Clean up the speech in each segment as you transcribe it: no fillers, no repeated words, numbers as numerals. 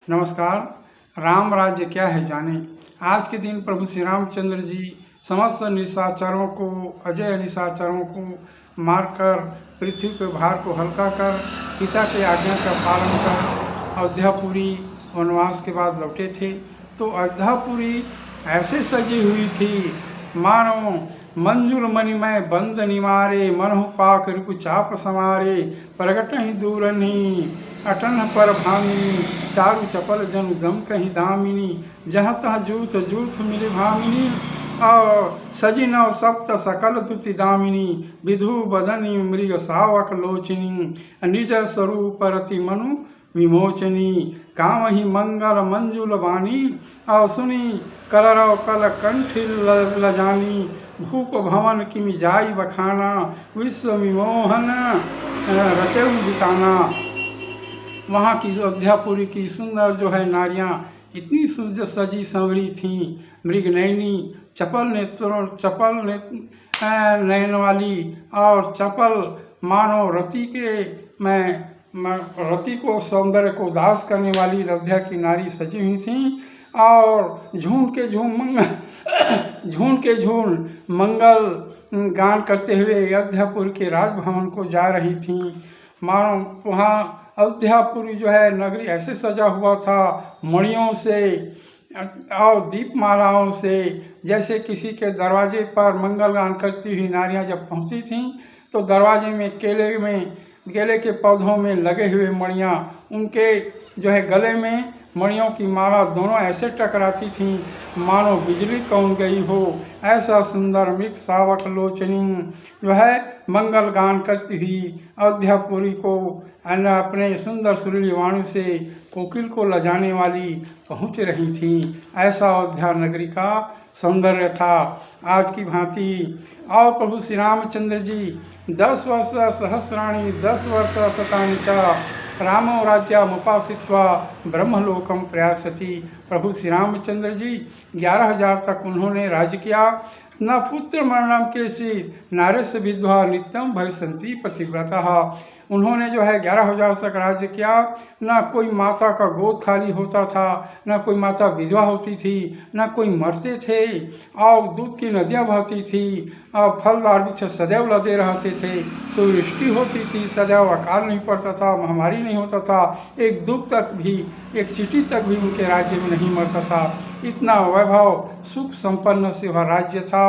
नमस्कार। राम राज्य क्या है जाने। आज के दिन प्रभु श्री रामचंद्र जी समस्त निशाचरों को, अजय निशाचरों को मारकर पृथ्वी के भार को हल्का कर पिता के आज्ञा का पालन कर अयोध्यापुरी वनवास के बाद लौटे थे। तो अयोध्यापुरी ऐसे सजी हुई थी मानो मंजुल मणिमय बंद निमारे, मनहु पाक रिपु चाप समारे, प्रगट ही दूरनी अटन पर भामिनी, चारु चपल जन गम कहीं दामिनी, जहाँ तहाँ जूथ जूथ मिले भामिनी, और सजी नव सप्त सकल तुति दामिनी, विधु बदनी मृग सावक लोचनी, निज स्वरूप रति मनु विमोचनी, काम ही मंगल मंजुल वाणी, और सुनी कलरव कल कंठी लजानी, भूप भवन किमि जाई बखाना, विश्व विमोहन रचऊ बिताना। वहाँ की अयोध्यापुरी की सुंदर जो है नारियाँ इतनी सुंदर सजी संवरी थीं, मृग नयनी, चपल नेत्रों, चपल नयन वाली और चपल मानो रति के रति को सौंदर्य को दास करने वाली अयोध्या की नारी सजी हुई थीं। और झूम के झूम मंगल गान करते हुए अयोध्यापुर के राजभवन को जा रही थीं। मानो वहाँ अयोध्यापुरी जो है नगरी ऐसे सजा हुआ था मणियों से और दीपमालाओं से, जैसे किसी के दरवाजे पर मंगल गान करती हुई नारियां जब पहुंचती थीं तो दरवाजे में केले के पौधों में लगे हुए मणियाँ, उनके जो है गले में मणियों की माला दोनों ऐसे टकराती थीं मानो बिजली कौन गई हो। ऐसा सुंदर मृग सावक लोचनी जो है मंगल गान करती हुई अयोध्यापुरी को अपने सुंदर सुरीली वाणी से कोकिल को लजाने वाली पहुँच रही थी। ऐसा अयोध्या नगरी का सौंदर्य था आज की भांति। और प्रभु श्री रामचंद्र जी 10 वर्ष सहस्राणी 10 वर्ष शतानि च रामो राज्यमुपासित्वा ब्रह्मलोकम प्रयासति। प्रभु श्री रामचंद्र जी 11,000 तक उन्होंने राज्य किया। न पुत्र मरणम केसी नारेश विधवा नित्यम भविष्यन्ति पतिव्रता। उन्होंने जो है 11,000 तक राज्य किया। न कोई माता का गोद खाली होता था, न कोई माता विधवा होती थी, न कोई मरते थे, और दूध की नदियाँ बहती थी, और फलदार वृक्ष सदैव लदे रहते थे। तो वृष्टि होती थी, सदैव अकाल नहीं पड़ता था, महामारी नहीं होता था, एक दुख तक भी, एक चींटी तक भी उनके राज्य में नहीं मरता था। इतना वैभव सुख संपन्न से वह राज्य था।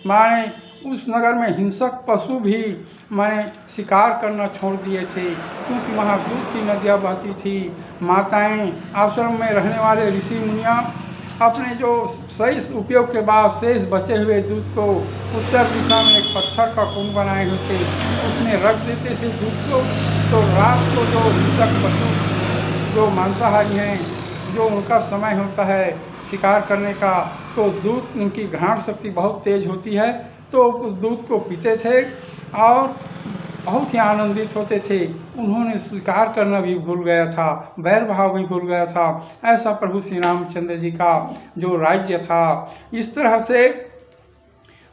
माने उस नगर में हिंसक पशु भी माने शिकार करना छोड़ दिए थे, क्योंकि वहाँ दूध की नदियाँ बहती थी। माताएं, आश्रम में रहने वाले ऋषि मुनियाँ अपने जो शेष उपयोग के बाद शेष बचे हुए दूध को उत्तर दिशा में एक पत्थर का कुंड बनाए हुए थे, उसमें रख देते थे दूध को। तो रात को जो हिंसक पशु, जो मांसाहारी हैं, जो उनका समय होता है शिकार करने का, तो दूध, उनकी घ्राण शक्ति बहुत तेज होती है, तो उस दूध को पीते थे और बहुत ही आनंदित होते थे। उन्होंने स्वीकार करना भी भूल गया था, बैर भाव भी भूल गया था। ऐसा प्रभु श्री रामचंद्र जी का जो राज्य था। इस तरह से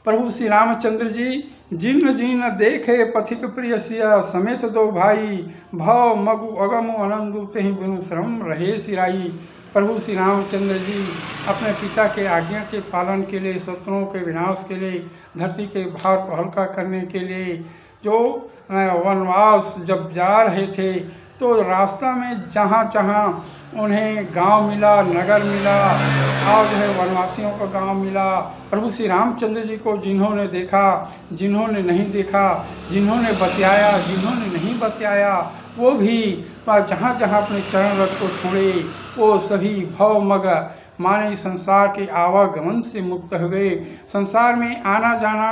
प्रभु श्री रामचंद्र जी जिन जिन देखे पथिक प्रिय सिया, समेत दो भाई, भव मगु अगमु अनंदु तेहि बिनु श्रम रहे सिराई। प्रभु श्री रामचंद्र जी अपने पिता के आज्ञा के पालन के लिए, शत्रुओं के विनाश के लिए, धरती के भार को हल्का करने के लिए जो वनवास जब जा रहे थे, तो रास्ता में जहाँ जहाँ उन्हें गांव मिला, नगर मिला, और जो है वनवासियों का गांव मिला, प्रभु श्री रामचंद्र जी को जिन्होंने देखा, जिन्होंने नहीं देखा, जिन्होंने बतियाया, जिन्होंने नहीं बतियाया, वो भी जहाँ जहाँ अपने चरण रथ को छोड़े, वो सभी भवमग माने संसार के आवागमन से मुक्त हो गए। संसार में आना जाना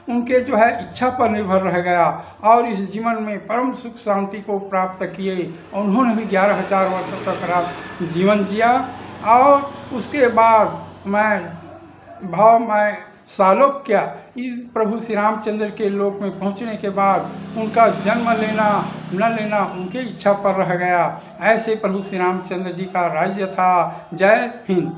उनके जो है इच्छा पर निर्भर रह गया, और इस जीवन में परम सुख शांति को प्राप्त किए। उन्होंने भी 11,000 वर्षों तक जीवन जिया। और उसके बाद मैं सालोक्य इस प्रभु श्री रामचंद्र के लोक में पहुंचने के बाद उनका जन्म लेना न लेना उनके इच्छा पर रह गया। ऐसे प्रभु श्री रामचंद्र जी का राज्य था। जय हिंद।